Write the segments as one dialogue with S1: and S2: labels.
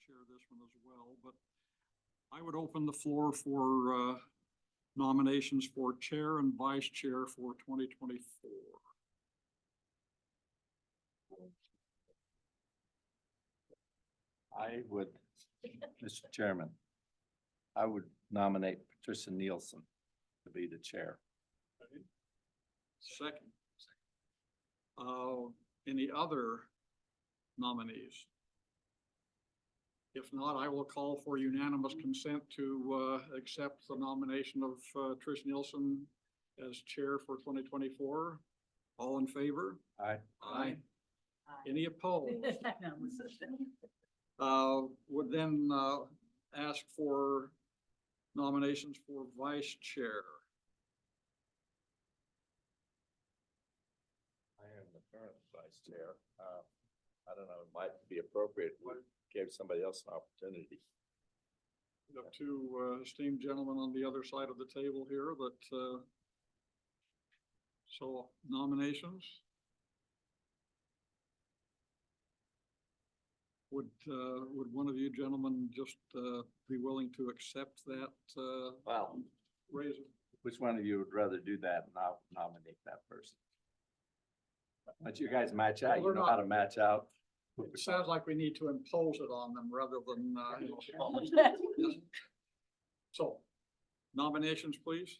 S1: chair this one as well, but I would open the floor for nominations for chair and vice chair for 2024.
S2: I would, Mr. Chairman, I would nominate Patricia Nielsen to be the chair.
S1: Second. Any other nominees? If not, I will call for unanimous consent to accept the nomination of Trish Nielsen as chair for 2024. All in favor?
S2: Aye.
S1: Aye. Any opposed? Would then ask for nominations for vice chair.
S2: I am the current vice chair. I don't know, it might be appropriate, we gave somebody else an opportunity.
S1: We have two esteemed gentlemen on the other side of the table here that, so nominations. Would one of you gentlemen just be willing to accept that
S2: Well,
S1: raise?
S2: which one of you would rather do that, and I'll nominate that person? But you guys match out, you know how to match out.
S1: It sounds like we need to impose it on them rather than, yes. So nominations, please.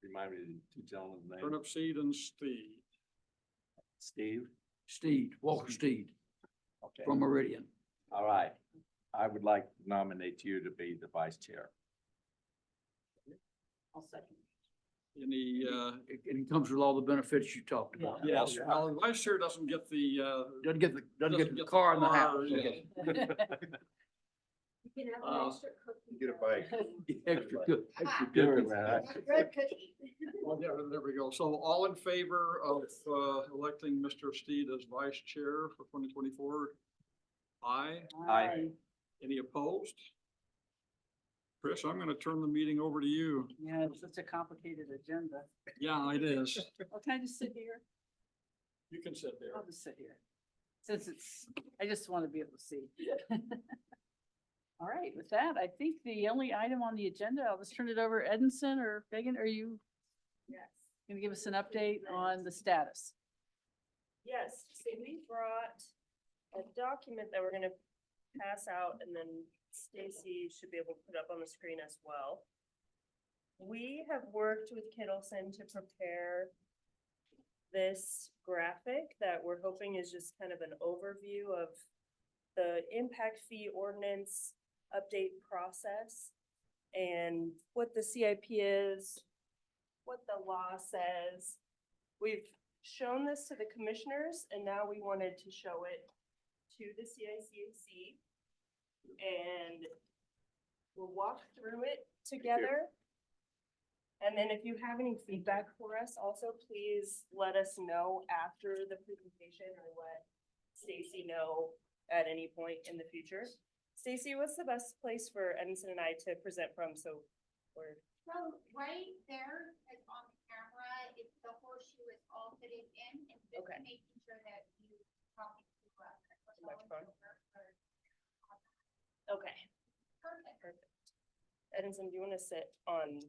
S2: Remind me of the two gentlemen's names.
S1: Turnip Seed and Steed.
S2: Steve?
S3: Steed, Walker Steed
S2: Okay,
S3: from Meridian.
S2: all right. I would like to nominate you to be the vice chair.
S3: I'll second.
S1: Any,
S3: It comes with all the benefits you talked about.
S1: yes, well, the vice chair doesn't get the,
S3: Doesn't get the car in the house.
S1: yeah.
S4: You can have
S1: Uh,
S4: an extra cookie.
S2: Get a bite.
S3: Extra good, extra
S2: Good,
S3: good.
S2: man.
S4: Red cookie.
S1: Well, there we go. So all in favor of electing Mr. Steed as vice chair for 2024? Aye.
S2: Aye.
S1: Any opposed? Chris, I'm gonna turn the meeting over to you.
S5: Yeah, it's such a complicated agenda.
S1: Yeah, it is.
S5: Well, can I just sit here?
S1: You can sit there.
S5: I'll just sit here. Since I just want to be able to see. All right, with that, I think the only item on the agenda, I'll just turn it over. Edinson or Megan, are you
S4: Yes.
S5: gonna give us an update on the status?
S6: Yes, so we brought a document that we're gonna pass out and then Stacy should be able to put up on the screen as well. We have worked with Kittleson to prepare this graphic that we're hoping is just kind of an overview of the impact fee ordinance update process and what the CIP is, what the law says. We've shown this to the commissioners and now we wanted to show it to the CICAC. And we'll walk through it together. And then if you have any feedback for us, also please let us know after the presentation or let Stacy know at any point in the future. Stacy, what's the best place for Edinson and I to present from? So we're
S4: So right there is on the camera, it's the horseshoe is all fitting in and just
S6: Okay.
S4: making sure that you talking to
S6: Microphone. okay.
S4: Perfect.
S6: Perfect. Edinson, do you want to sit on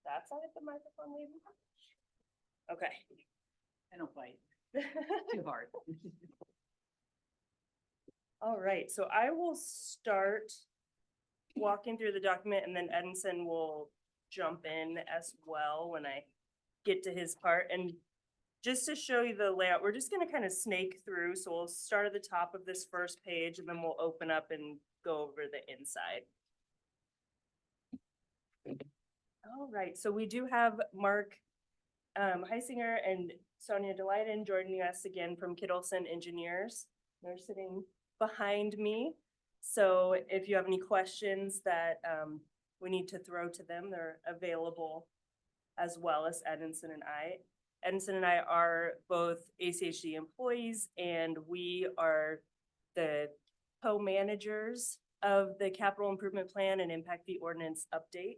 S6: that side of the microphone maybe? Okay.
S5: I don't bite too hard.
S6: All right, so I will start walking through the document and then Edinson will jump in as well when I get to his part. And just to show you the layout, we're just gonna kind of snake through. So we'll start at the top of this first page and then we'll open up and go over the inside. All right, so we do have Mark Heisinger and Sonia Delighten joining us again from Kittleson Engineers. They're sitting behind me. So if you have any questions that we need to throw to them, they're available as well as Edinson and I. Edinson and I are both ACHD employees and we are the co-managers of the capital improvement plan and impact fee ordinance update.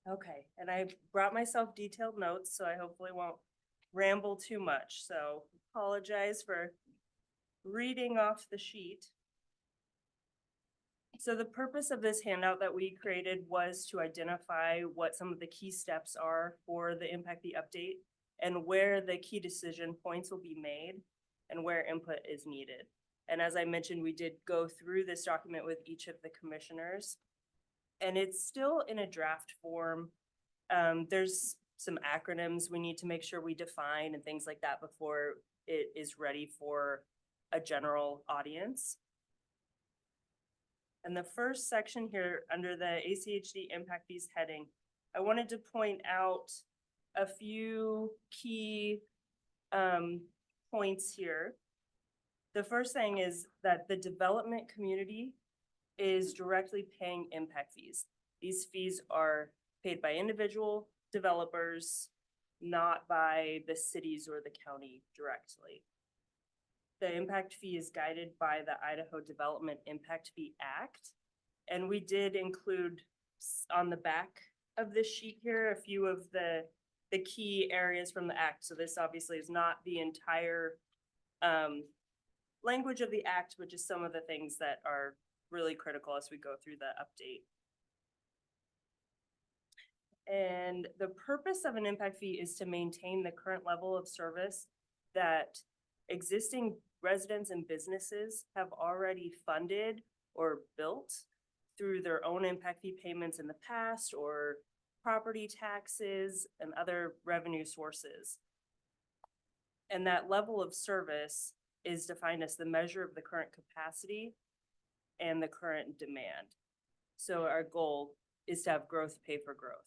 S6: Okay, and I brought myself detailed notes, so I hopefully won't ramble too much. So apologize for reading off the sheet. So the purpose of this handout that we created was to identify what some of the key steps are for the impact fee update and where the key decision points will be made and where input is needed. And as I mentioned, we did go through this document with each of the commissioners, and it's still in a draft form. There's some acronyms we need to make sure we define and things like that before it is ready for a general audience. And the first section here, under the ACHD impact fees heading, I wanted to point out a few key points here. The first thing is that the development community is directly paying impact fees. These fees are paid by individual developers, not by the cities or the county directly. The impact fee is guided by the Idaho Development Impact Fee Act. And we did include on the back of this sheet here, a few of the key areas from the act. So this obviously is not the entire language of the act, but just some of the things that are really critical as we go through the update. And the purpose of an impact fee is to maintain the current level of service that existing residents and businesses have already funded or built through their own impact fee payments in the past, or property taxes and other revenue sources. And that level of service is defined as the measure of the current capacity and the current demand. So our goal is to have growth pay for growth.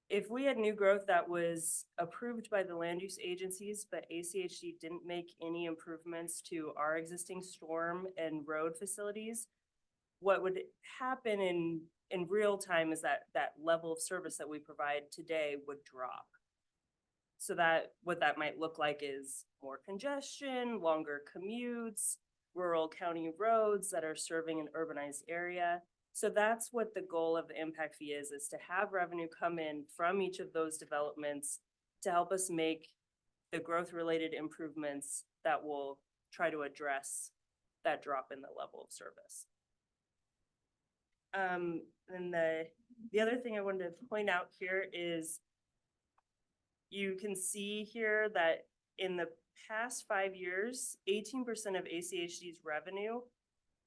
S6: If we had new growth that was approved by the land use agencies, but ACHD didn't make any improvements to our existing storm and road facilities, what would happen in real time is that level of service that we provide today would drop. So that what that might look like is more congestion, longer commutes, rural county roads that are serving an urbanized area. So that's what the goal of the impact fee is to have revenue come in from each of those developments to help us make the growth related improvements that will try to address that drop in the level of service. And the other thing I wanted to point out here is you can see here that in the past 5 years, 18% of ACHD's revenue,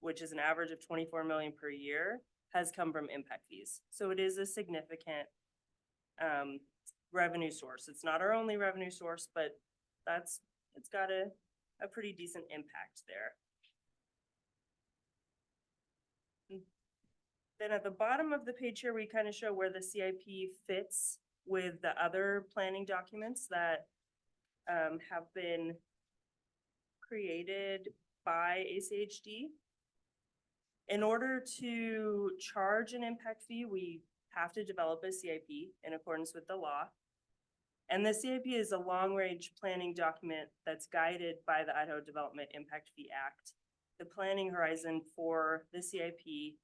S6: which is an average of 24 million per year, has come from impact fees. So it is a significant revenue source. It's not our only revenue source, but it's got a pretty decent impact there. Then at the bottom of the page here, we kind of show where the CIP fits with the other planning documents that have been created by ACHD. In order to charge an impact fee, we have to develop a CIP in accordance with the law. And the CIP is a long-range planning document that's guided by the Idaho Development Impact Fee Act. The planning horizon for the CIP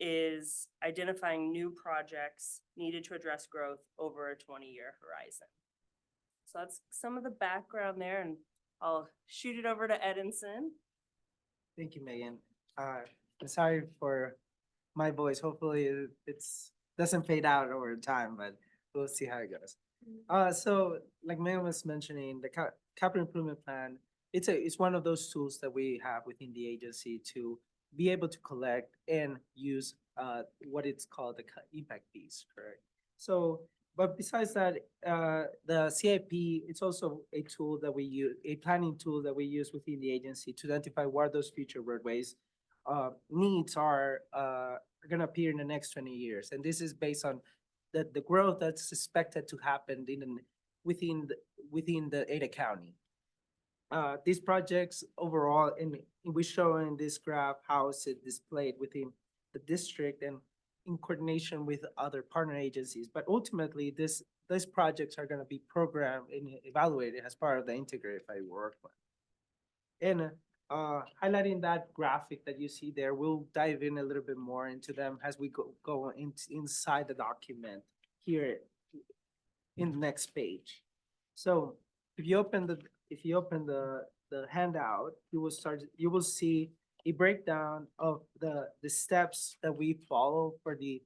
S6: is identifying new projects needed to address growth over a 20-year horizon. So that's some of the background there, and I'll shoot it over to Edinson.
S7: Thank you, Megan. I'm sorry for my voice. Hopefully it's doesn't fade out over time, but we'll see how it goes. So like Megan was mentioning, the capital improvement plan, it's one of those tools that we have within the agency to be able to collect and use what it's called the impact fees, correct? So, but besides that, the CIP, it's also a tool that we use, a planning tool that we use within the agency to identify where those future roadways needs are gonna appear in the next 20 years. And this is based on the growth that's expected to happen within the Ada County. These projects overall, and we show in this graph how it's displayed within the district and in coordination with other partner agencies. But ultimately, these projects are going to be programmed and evaluated as part of the integrated five-year plan. And highlighting that graphic that you see there, we'll dive in a little bit more into them as we go inside the document here in the next page. So if you open the the handout, you will see a breakdown of the steps that we follow for the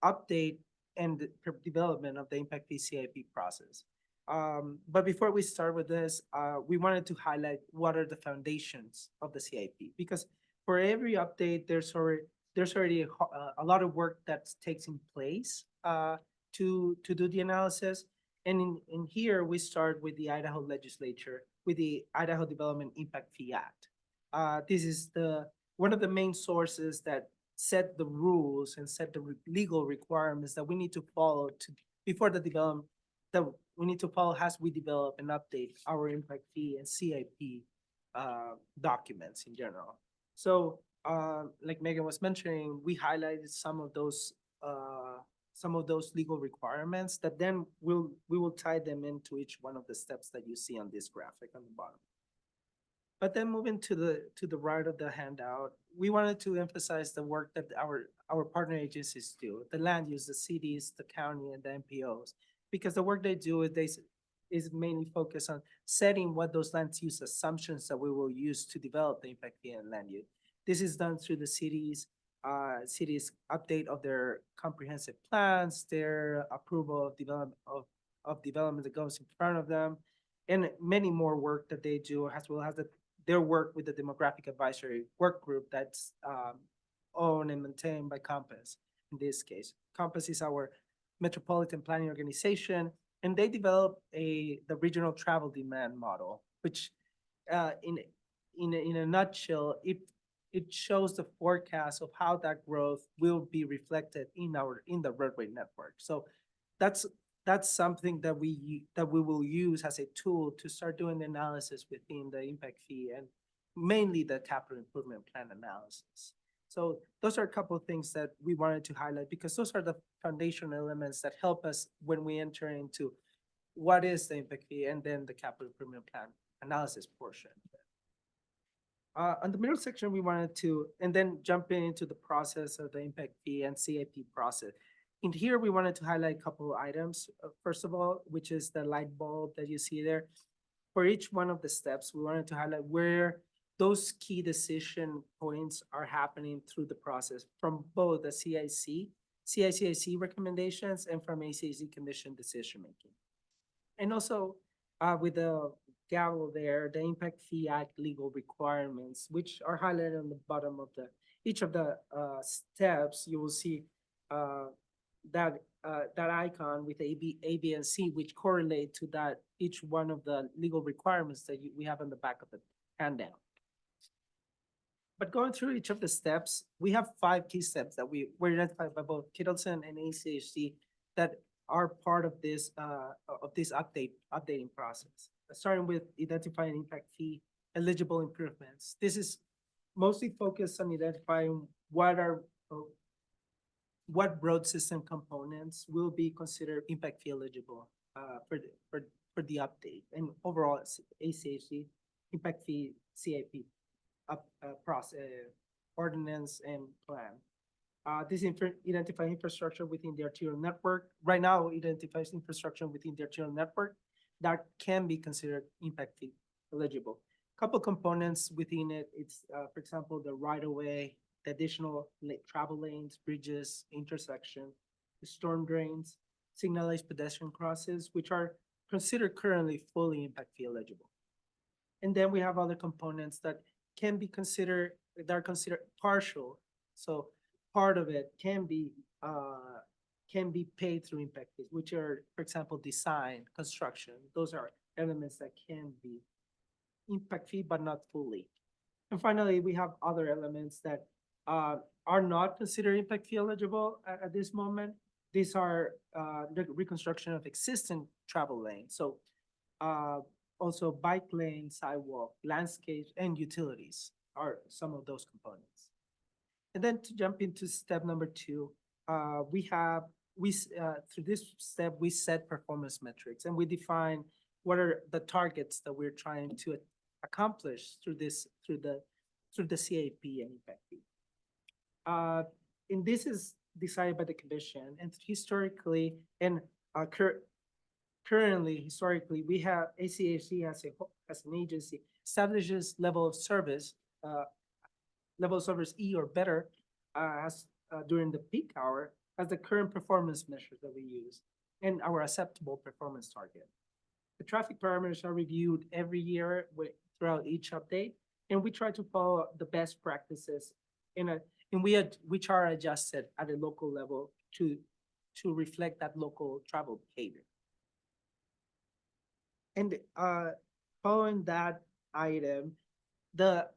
S7: update and the development of the Impact Fee CIP process. But before we start with this, we wanted to highlight what are the foundations of the CIP, because for every update, there's already a lot of work that takes in place to do the analysis. And in here, we start with the Idaho legislature, with the Idaho Development Impact Fee Act. This is one of the main sources that set the rules and set the legal requirements that we need to follow before the development, that we need to follow as we develop and update our impact fee and CIP documents in general. So like Megan was mentioning, we highlighted some of those legal requirements that then we will tie them into each one of the steps that you see on this graphic on the bottom. But then moving to the right of the handout, we wanted to emphasize the work that our partner agencies do, the land use, the cities, the county, and the MPOs, because the work they do is mainly focused on setting what those land use assumptions that we will use to develop the impact fee and land use. This is done through the cities update of their comprehensive plans, their approval of development that goes in front of them, and many more work that they do, as well as their work with the demographic advisory work group that's owned and maintained by Compass. In this case, Compass is our metropolitan planning organization, and they develop the regional travel demand model, which in a nutshell, it shows the forecast of how that growth will be reflected in the roadway network. So that's something that we will use as a tool to start doing the analysis within the impact fee and mainly the capital improvement plan analysis. So those are a couple of things that we wanted to highlight, because those are the foundational elements that help us when we enter into what is the impact fee and then the capital improvement plan analysis portion. On the middle section, we wanted to, and then jumping into the process of the impact fee and CIP process. In here, we wanted to highlight a couple of items. First of all, which is the light bulb that you see there. For each one of the steps, we wanted to highlight where those key decision points are happening through the process from both the CICAC recommendations and from ACAC Commission decision-making. And also with the gavel there, the Impact Fee Act legal requirements, which are highlighted on the bottom of each of the steps, you will see that icon with A, B, and C, which correlate to each one of the legal requirements that we have on the back of the handout. But going through each of the steps, we have 5 key steps that were identified by both Kittleson and ACHC that are part of this updating process. Starting with identifying impact fee eligible improvements. This is mostly focused on identifying what road system components will be considered impact fee eligible for the update, and overall ACHC impact fee CIP process ordinance and plan. This identifies infrastructure within the arterial network. Right now, it identifies infrastructure within the arterial network that can be considered impact fee eligible. Couple components within it, it's for example, the right-of-way, the additional travel lanes, bridges, intersection, the storm drains, signalized pedestrian crosses, which are considered currently fully impact fee eligible. And then we have other components that can be considered, that are considered partial. So part of it can be paid through impact fees, which are, for example, design, construction. Those are elements that can be impact fee, but not fully. And finally, we have other elements that are not considered impact fee eligible at this moment. These are the reconstruction of existing travel lanes. So also bike lane, sidewalk, landscapes, and utilities are some of those components. And then to jump into step number 2, through this step, we set performance metrics and we define what are the targets that we're trying to accomplish through the CIP and impact fee. And this is decided by the commission, and historically and currently, we have ACHC as an agency establishes level of service, level of service E or better, during the peak hour as the current performance measures that we use and our acceptable performance target. The traffic parameters are reviewed every year throughout each update, and we try to follow the best practices which are adjusted at a local level to reflect that local travel behavior. And following that item, the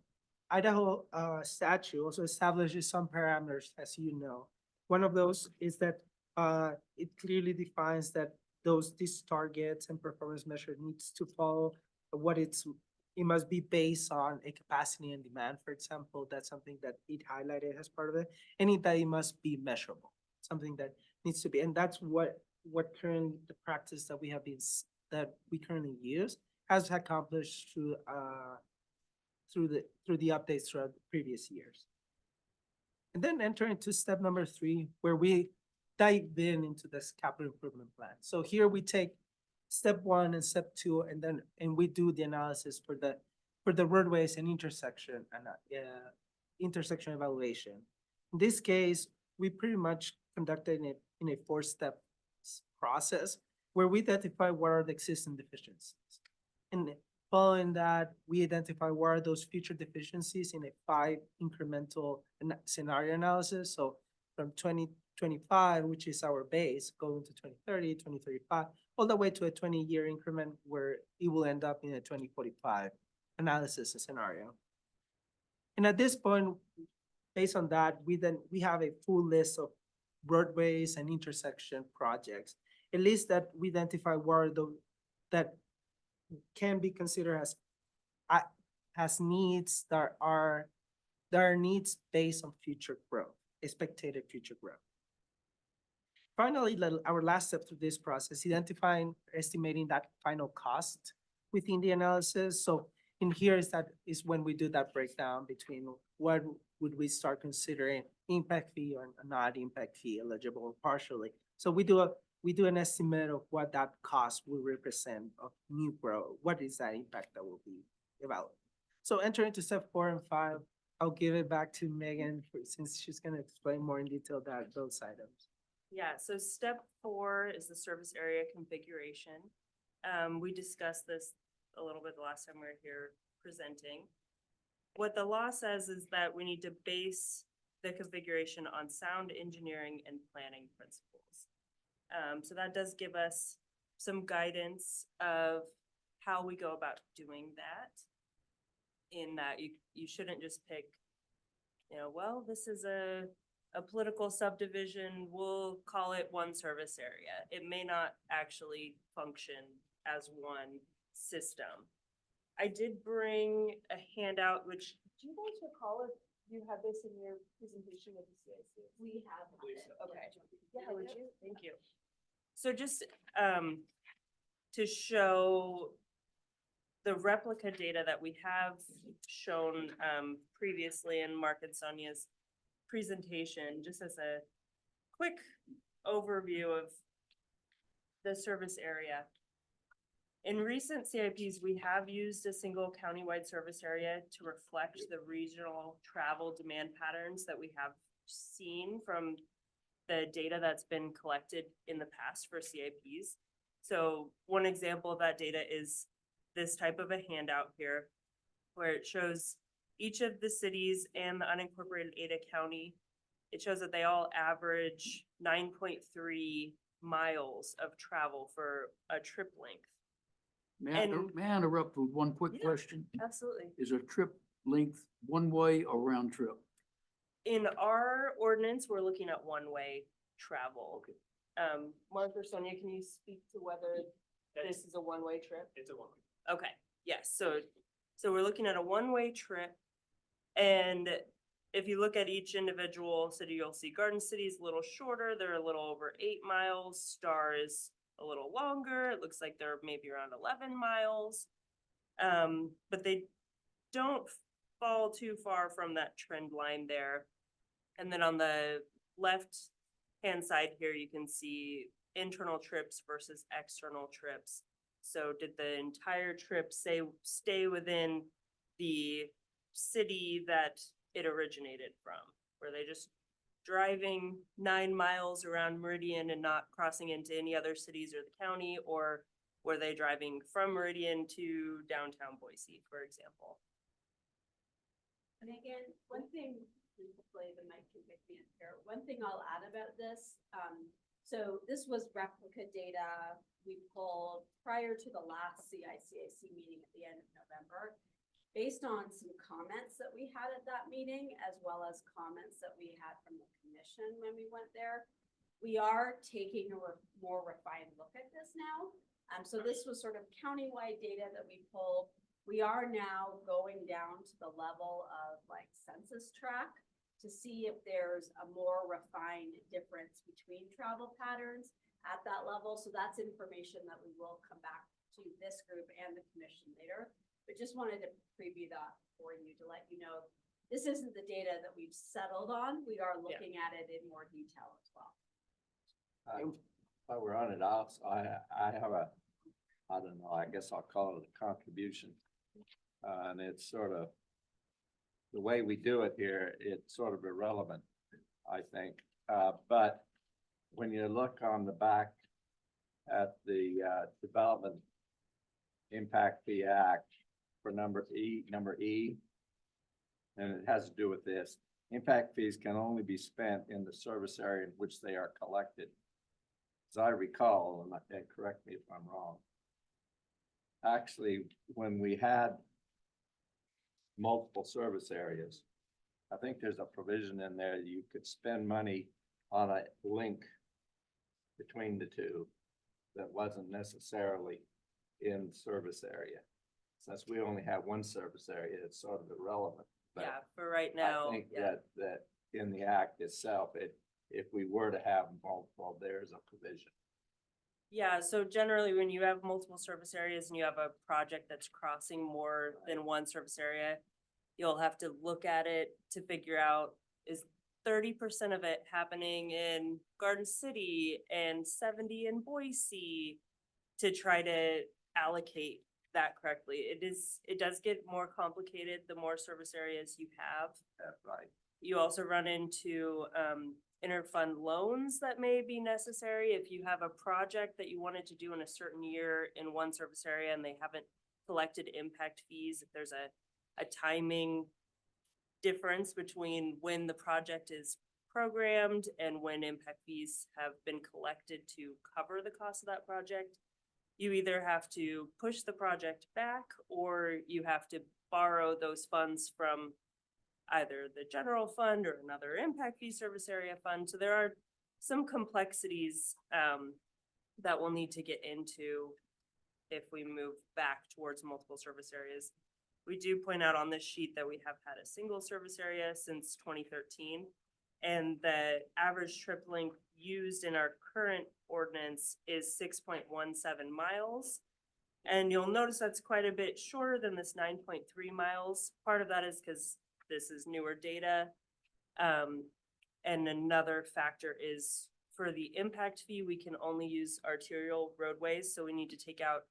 S7: Idaho statute also establishes some parameters, as you know. One of those is that it clearly defines that these targets and performance measure needs to follow it must be based on a capacity and demand, for example. That's something that it highlighted as part of it. And that it must be measurable, something that needs to be, and that's what the practice that we currently use has accomplished through the updates throughout the previous years. And then enter into step number 3, where we dive into this capital improvement plan. So here we take step 1 and step 2, and we do the analysis for the roadways and intersection evaluation. In this case, we pretty much conducted it in a 4-step process where we identify what are the existing deficiencies. And following that, we identify what are those future deficiencies in a 5 incremental scenario analysis. So from 2025, which is our base, going to 2030, 2035, all the way to a 20-year increment where it will end up in a 2045 analysis scenario. And at this point, based on that, we have a full list of roadways and intersection projects, a list that we identify that can be considered as needs that are needs based on future growth, expected future growth. Finally, our last step through this process, estimating that final cost within the analysis. So in here is when we do that breakdown between what would we start considering impact fee or not impact fee eligible partially. So we do an estimate of what that cost will represent of new growth. What is that impact that will be evaluated? So enter into step 4 and 5. I'll give it back to Megan since she's going to explain more in detail those items.
S6: Yeah, so step 4 is the service area configuration. We discussed this a little bit the last time we were here presenting. What the law says is that we need to base the configuration on sound engineering and planning principles. So that does give us some guidance of how we go about doing that. In that you shouldn't just pick, well, this is a political subdivision, we'll call it one service area. It may not actually function as one system. I did bring a handout, which, do you guys recall if you had this in your presentation with the CICAC?
S4: We have.
S6: Okay. Yeah, would you? Thank you. So just to show the replica data that we have shown previously in Mark and Sonia's presentation, just as a quick overview of the service area. In recent CIPs, we have used a single countywide service area to reflect the regional travel demand patterns that we have seen from the data that's been collected in the past for CIPs. So one example of that data is this type of a handout here, where it shows each of the cities and the unincorporated Ada County. It shows that they all average 9.3 miles of travel for a trip length.
S3: May I interrupt with one quick
S6: Yeah.
S3: question?
S6: Absolutely.
S3: Is a trip length one way or round trip?
S6: In our ordinance, we're looking at one-way travel. Mark or Sonia, can you speak to whether this is a one-way trip?
S8: It's a one.
S6: Okay, yes, so we're looking at a one-way trip. And if you look at each individual city, you'll see Garden City is a little shorter. They're a little over 8 miles. Star is a little longer. It looks like they're maybe around 11 miles. But they don't fall too far from that trend line there. And then on the left-hand side here, you can see internal trips versus external trips. So did the entire trip stay within the city that it originated from. Were they just driving 9 miles around Meridian and not crossing into any other cities or the county? Or were they driving from Meridian to downtown Boise, for example?
S8: Megan, one thing, and hopefully the mic can pick me up here, one thing I'll add about this, so this was replica data we pulled prior to the last CICAC meeting at the end of November. Based on some comments that we had at that meeting, as well as comments that we had from the commission when we went there, we are taking a more refined look at this now. So this was sort of countywide data that we pulled. We are now going down to the level of like census tract to see if there's a more refined difference between travel patterns at that level. So that's information that we will come back to this group and the commission later. But just wanted to preview that for you to let you know, this isn't the data that we've settled on. We are looking at it in more detail as well.
S2: While we're on it, I have a, I don't know, I guess I'll call it a contribution. And it's sort of, the way we do it here, it's sort of irrelevant, I think. But when you look on the back at the Development Impact Fee Act for number E, and it has to do with this, impact fees can only be spent in the service area in which they are collected. As I recall, and correct me if I'm wrong, actually, when we had multiple service areas, I think there's a provision in there that you could spend money on a link between the two that wasn't necessarily in service area. Since we only have one service area, it's sort of irrelevant. But
S6: Yeah, for right now,
S2: I think
S6: yeah.
S2: that in the act itself, if we were to have multiple, there's a provision.
S6: Yeah, so generally when you have multiple service areas and you have a project that's crossing more than one service area, you'll have to look at it to figure out, is 30% of it happening in Garden City and 70 in Boise, to try to allocate that correctly. It does get more complicated the more service areas you have.
S2: That's right.
S6: You also run into interfund loans that may be necessary if you have a project that you wanted to do in a certain year in one service area and they haven't collected impact fees. If there's a timing difference between when the project is programmed and when impact fees have been collected to cover the cost of that project, you either have to push the project back or you have to borrow those funds from either the general fund or another impact fee service area fund. So there are some complexities that we'll need to get into if we move back towards multiple service areas. We do point out on this sheet that we have had a single service area since 2013, and the average trip length used in our current ordinance is 6.17 miles. And you'll notice that's quite a bit shorter than this 9.3 miles. Part of that is because this is newer data. And another factor is for the impact fee, we can only use arterial roadways. So we need to take out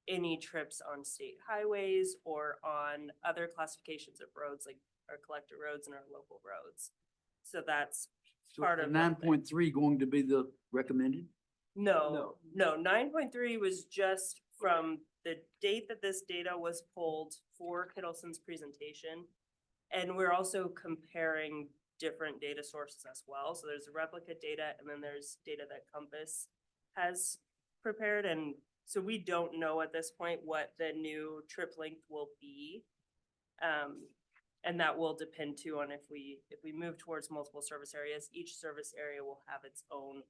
S6: any trips on state highways or on other classifications of roads, like our collector roads and our local roads. So that's
S3: So
S6: part of.
S3: 9.3 going to be the recommended?
S6: No, 9.3 was just from the date that this data was pulled for Kittleson's presentation. And we're also comparing different data sources as well. So there's replica data and then there's data that Compass has prepared. And so we don't know at this point what the new trip length will be. And that will depend too on if we move towards multiple service areas. Each service area will have its own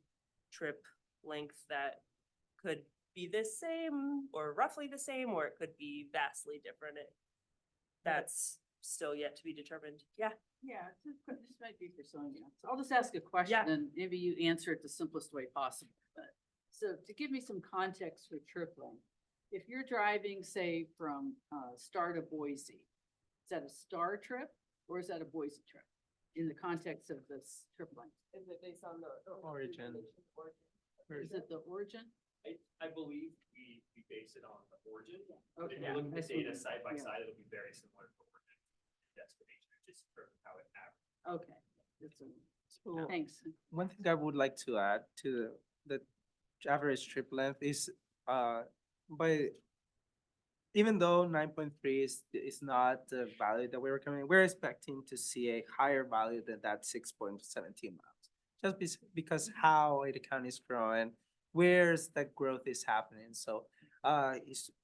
S6: trip length that could be the same or roughly the same, or it could be vastly different. That's still yet to be determined. Yeah.
S5: Yeah, this might be for Sonia. So I'll just ask a question
S6: Yeah.
S5: and maybe you answer it the simplest way possible. But so to give me some context for trip length, if you're driving, say, from Star to Boise, is that a Star trip or is that a Boise trip in the context of this trip length?
S6: Is it based on the
S7: Origin.
S5: Is it the origin?
S9: I believe we base it on the origin. But if
S5: Okay.
S9: you look at the
S5: That's what
S9: data
S5: it-
S9: side by
S5: yeah.
S9: side, it'll be very similar to origin destination, just for how it averages.
S5: Okay. Thanks.
S7: One thing I would like to add to the average trip length is, by, even though 9.3 is not the value that we're recommending, we're expecting to see a higher value than that 6.17 miles. Just because how Ada County is growing, where's that growth is happening. So,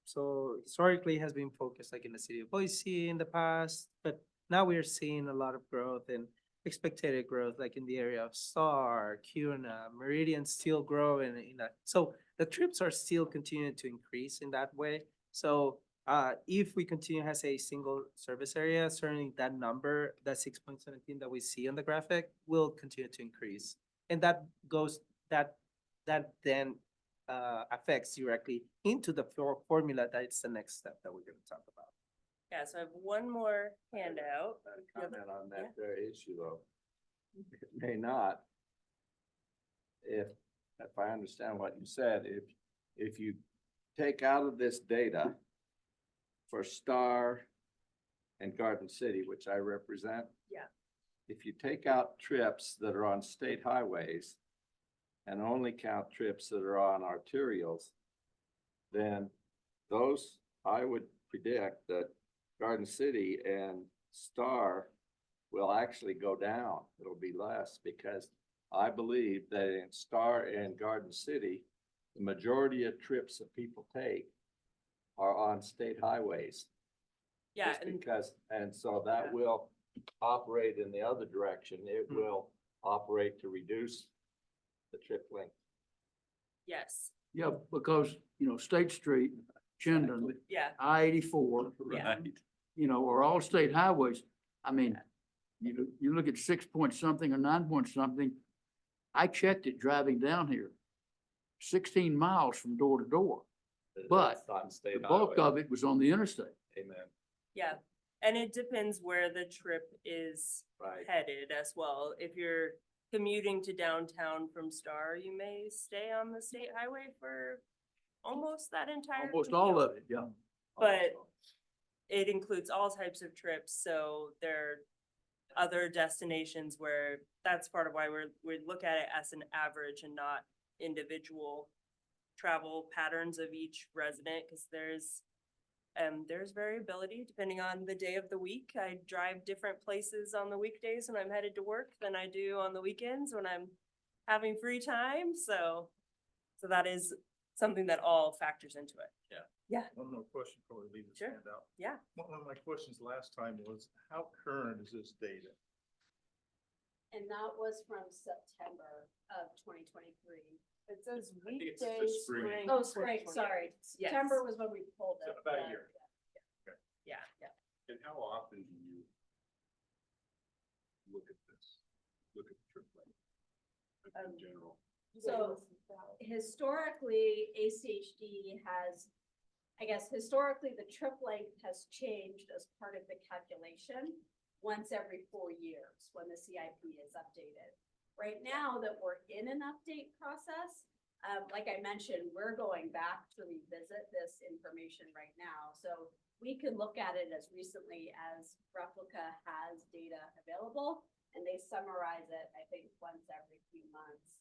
S7: so historically has been focused like in the city of Boise in the past, but now we're seeing a lot of growth and expected growth, like in the area of Star, Cuna, Meridian, still growing in that. So the trips are still continuing to increase in that way. So if we continue as a single service area, certainly that number, that 6.17 that we see on the graphic, will continue to increase. And that goes, that then affects directly into the formula. That's the next step that we're gonna talk about.
S6: Yeah, so I have one more handout.
S2: A comment on that very issue though. It may not. If I understand what you said, if you take out of this data for Star and Garden City, which I represent.
S6: Yeah.
S2: If you take out trips that are on state highways and only count trips that are on arterials, then those, I would predict that Garden City and Star will actually go down. It'll be less because I believe that in Star and Garden City, the majority of trips that people take are on state highways.
S6: Yeah,
S2: Just
S6: and
S2: because, and so that
S6: Yeah.
S2: will operate in the other direction. It will operate to reduce the trip length.
S6: yes,
S3: Yeah, because, State Street, Chendon,
S6: yeah,
S3: I-84,
S6: Yeah.
S3: are all state highways. I mean, you look at 6 point something or 9 point something. I checked it driving down here. 16 miles from door to door. But
S2: It's on
S3: The
S2: state
S3: bulk
S2: highway.
S3: of it was on the interstate.
S2: Amen.
S6: yeah. And it depends where the trip is
S2: Right.
S6: headed as well. If you're commuting to downtown from Star, you may stay on the state highway for almost that entire.
S3: Almost all
S6: commute.
S3: of it, yeah.
S6: But it includes all types of trips, so there are other destinations where that's part of why we look at it as an average and not individual travel patterns of each resident, because there's variability depending on the day of the week. I drive different places on the weekdays when I'm headed to work than I do on the weekends when I'm having free time, so that is something that all factors into it.
S10: One more question before we leave this
S6: Sure.
S10: handout.
S6: Yeah.
S10: One of my questions last time was, how current is this data?
S8: And that was from September of 2023.
S6: It says
S9: think it's the
S6: weekdays,
S9: spring.
S6: spring.
S8: Oh, spring, sorry.
S6: Yes.
S8: September was when we pulled it.
S9: So about a
S8: but-
S9: year.
S6: Yeah,
S10: And how often do you look at this? Look at the trip length in general?
S8: So historically, ACHD has, I guess, historically, the trip length has changed as part of the calculation once every 4 years when the CIP is updated. Right now that we're in an update process, like I mentioned, we're going back to revisit this information right now. So we can look at it as recently as Replica has data available, and they summarize it, I think, once every few months.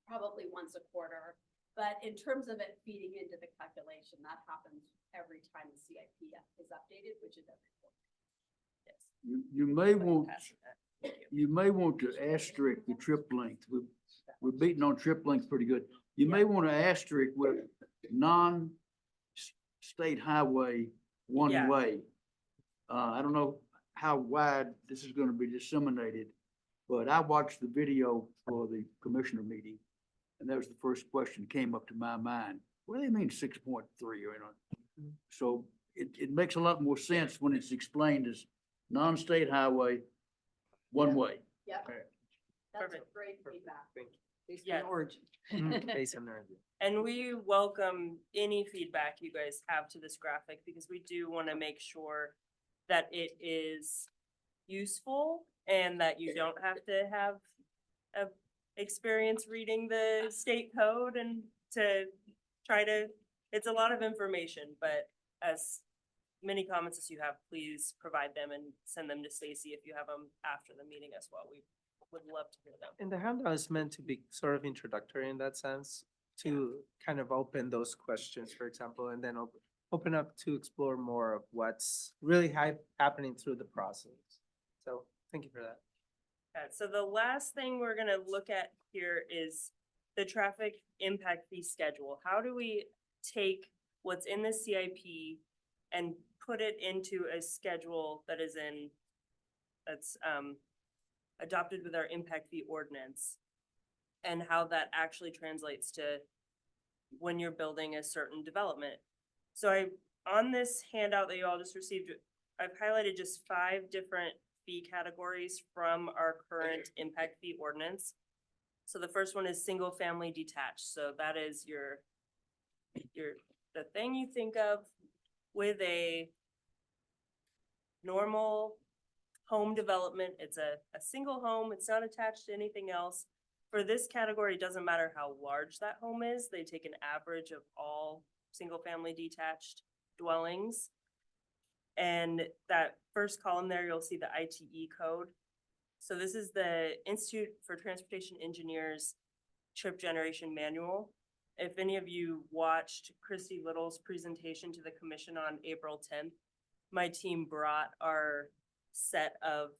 S8: Probably once a quarter, but in terms of it feeding into the calculation, that happens every time the CIP is updated, which is every quarter.
S6: yes.
S3: You may want,
S6: Passing that. Thank you.
S3: you may want to asterisk the trip length. We're beating on trip length pretty good. You may want to asterisk with non-state highway one
S6: Yeah.
S3: way. I don't know how wide this is going to be disseminated, but I watched the video for the commissioner meeting. And that was the first question that came up to my mind. What do they mean 6.3? So it makes a lot more sense when it's explained as non-state highway, one way.
S8: Yep.
S7: Okay.
S8: That's
S6: Perfect.
S8: great feedback.
S5: Based
S6: Yes.
S5: on origin.
S7: Based on their.
S6: And we welcome any feedback you guys have to this graphic, because we do want to make sure that it is useful and that you don't have to have a experience reading the state code and to try to, it's a lot of information, but as many comments as you have, please provide them and send them to Stacy if you have them after the meeting as well. We would love to hear them.
S7: And the handout is meant to be sort of introductory in that sense, to kind of open those questions, for example, and then open up to explore more of what's really happening through the process. So thank you for that.
S6: So the last thing we're gonna look at here is the traffic impact fee schedule. How do we take what's in the CIP and put it into a schedule that is that's adopted with our impact fee ordinance? And how that actually translates to when you're building a certain development. So on this handout that you all just received, I've highlighted just 5 different fee categories from our current impact fee ordinance. So the first one is single family detached. So that is the thing you think of with a normal home development. It's a single home. It's not attached to anything else. For this category, it doesn't matter how large that home is. They take an average of all single-family detached dwellings. And that first column there, you'll see the ITE code. So this is the Institute for Transportation Engineers Trip Generation Manual. If any of you watched Christy Little's presentation to the commission on April 10th, my team brought our set of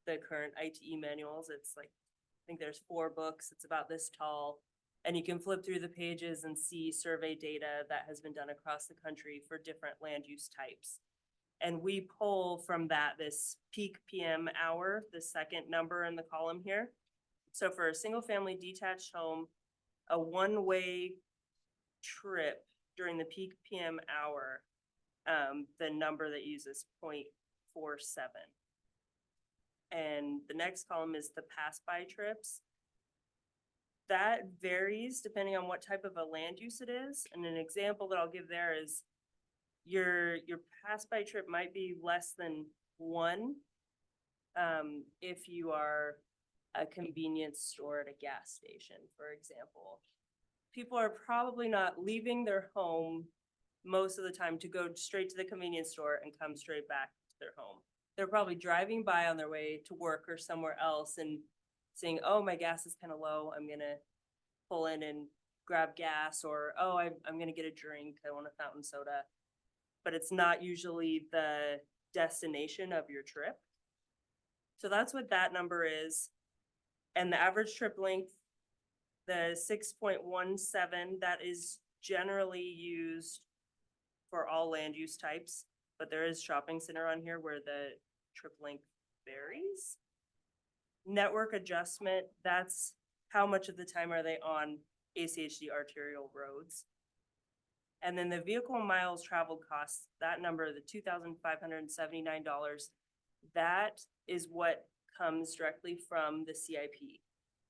S6: the current ITE manuals. It's like, I think there's 4 books. It's about this tall. And you can flip through the pages and see survey data that has been done across the country for different land use types. And we pull from that this peak PM hour, the second number in the column here. So for a single family detached home, a one-way trip during the peak PM hour, the number that uses 0.47. And the next column is the pass-by trips. That varies depending on what type of a land use it is. And an example that I'll give there is your pass-by trip might be less than 1 if you are a convenience store at a gas station, for example. People are probably not leaving their home most of the time to go straight to the convenience store and come straight back to their home. They're probably driving by on their way to work or somewhere else and saying, oh, my gas is kind of low. I'm going to pull in and grab gas, or, oh, I'm going to get a drink. I want a fountain soda. But it's not usually the destination of your trip. So that's what that number is. And the average trip length, the 6.17, that is generally used for all land use types. But there is shopping center on here where the trip length varies. Network adjustment, that's how much of the time are they on ACHD arterial roads. And then the vehicle miles traveled costs, that number, the $2,579, that is what comes directly from the CIP.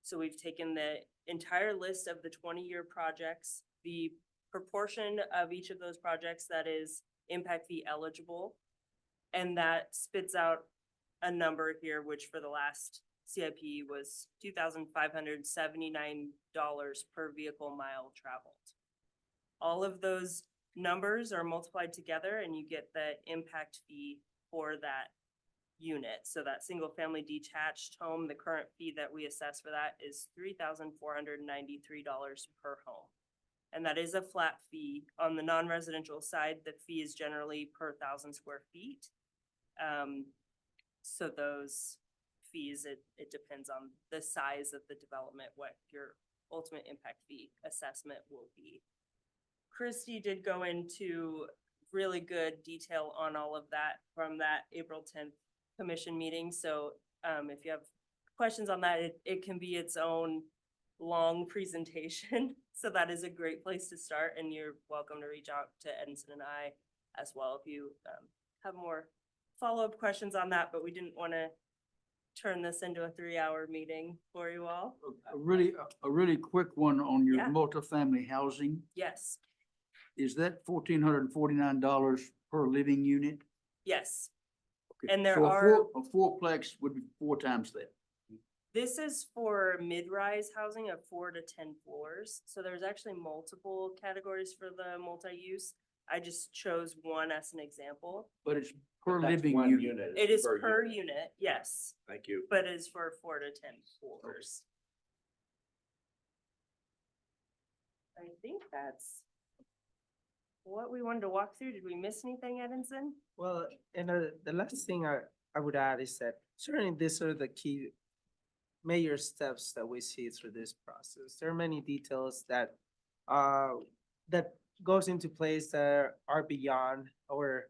S6: So we've taken the entire list of the 20-year projects, the proportion of each of those projects that is impact fee eligible, and that spits out a number here, which for the last CIP was $2,579 per vehicle mile traveled. All of those numbers are multiplied together and you get the impact fee for that unit. So that single family detached home, the current fee that we assess for that is $3,493 per home. And that is a flat fee. On the non-residential side, the fee is generally per 1,000 square feet. So those fees, it depends on the size of the development, what your ultimate impact fee assessment will be. Christy did go into really good detail on all of that from that April 10th commission meeting. So if you have questions on that, it can be its own long presentation. So that is a great place to start, and you're welcome to reach out to Edison and I as well if you have more follow-up questions on that, but we didn't want to turn this into a 3-hour meeting for you all.
S3: A really quick one on your
S6: Yeah.
S3: multifamily housing.
S6: Yes,
S3: Is that $1,449 per living unit?
S6: yes.
S3: Okay,
S6: And there
S3: so
S6: are-
S3: a fourplex would be 4 times that.
S6: This is for mid-rise housing of 4 to 10 floors. So there's actually multiple categories for the multi-use. I just chose one as an example.
S3: But it's per
S2: That's
S3: living
S2: one
S3: unit.
S6: It is per unit, yes,
S2: Thank you.
S6: but is for 4 to 10 floors. I think that's what we wanted to walk through. Did we miss anything, Edinson?
S7: Well, and the last thing I would add is that certainly these are the key major steps that we see through this process. There are many details that that goes into place that are beyond or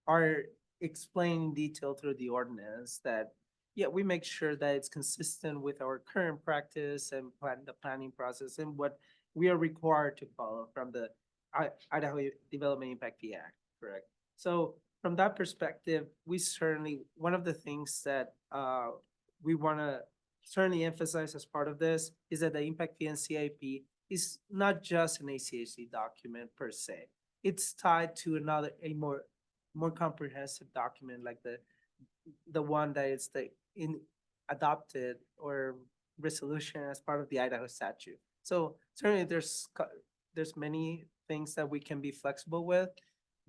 S7: are explained in detail through the ordinance that, yeah, we make sure that it's consistent with our current practice and the planning process and what we are required to follow from the Idaho Development Impact Fee Act, correct? So from that perspective, we certainly, one of the things that we want to certainly emphasize as part of this is that the impact fee and CIP is not just an ACHD document per se. It's tied to a more comprehensive document like the one that is adopted or resolution as part of the Idaho statute. So certainly there's many things that we can be flexible with,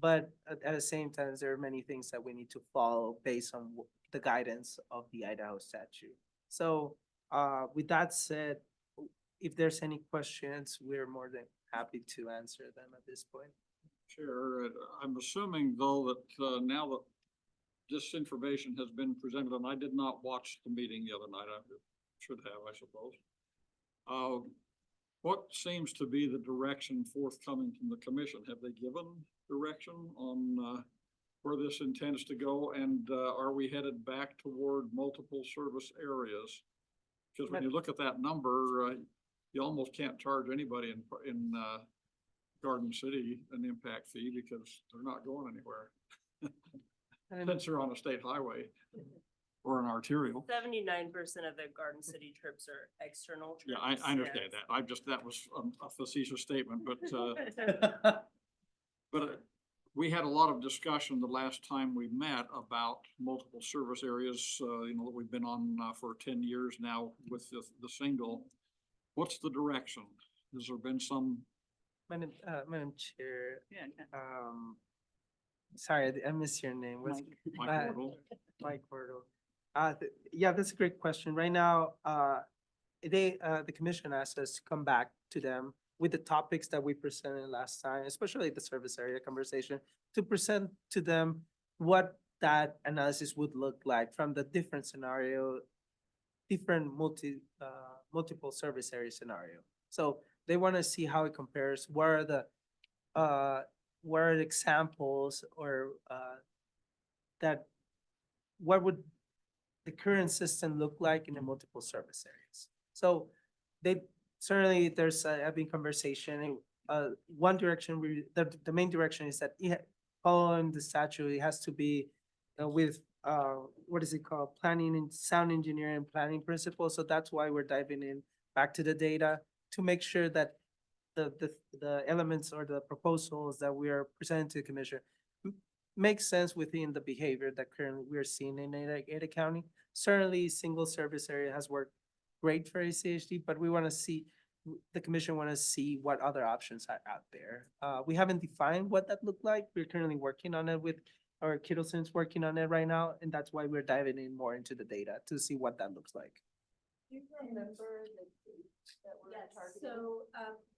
S7: but at the same time, there are many things that we need to follow based on the guidance of the Idaho statute. So with that said, if there's any questions, we're more than happy to answer them at this point.
S1: Sure. I'm assuming though that now that this information has been presented, and I did not watch the meeting the other night, I should have, I suppose. What seems to be the direction forthcoming from the commission? Have they given direction on where this intends to go? And are we headed back toward multiple service areas? Because when you look at that number, you almost can't charge anybody in Garden City an impact fee because they're not going anywhere. Since they're on a state highway or an arterial.
S6: 79% of the Garden City trips are external
S1: Yeah,
S6: trips.
S1: I understand
S6: yes.
S1: that. That was a facetious statement, but we had a lot of discussion the last time we met about multiple service areas, that we've been on for 10 years now with the single. What's the direction? Has there been some?
S7: Madam Chair,
S5: Yeah.
S7: sorry, I missed your name. What's
S1: Mike
S7: Uh,
S1: Wardle?
S7: Mike Portal? Yeah, that's a great question. Right now, the commission asked us to come back to them with the topics that we presented last time, especially the service area conversation, to present to them what that analysis would look like from the different scenario, different multiple service area scenario. So they want to see how it compares. What are the examples or what would the current system look like in the multiple service areas? So certainly there's having conversation. One direction, the main direction is that following the statute, it has to be with what is it called? Planning and sound engineering and planning principles. So that's why we're diving in back to the data to make sure that the elements or the proposals that we are presenting to the commission make sense within the behavior that currently we're seeing in Ada County. Certainly, single service area has worked great for ACHD, but the commission want to see what other options are out there. We haven't defined what that looked like. We're currently working on it with our Kittleton's working on it right now, and that's why we're diving in more into the data to see what that looks like.
S8: Do you remember the date that we're targeting? So,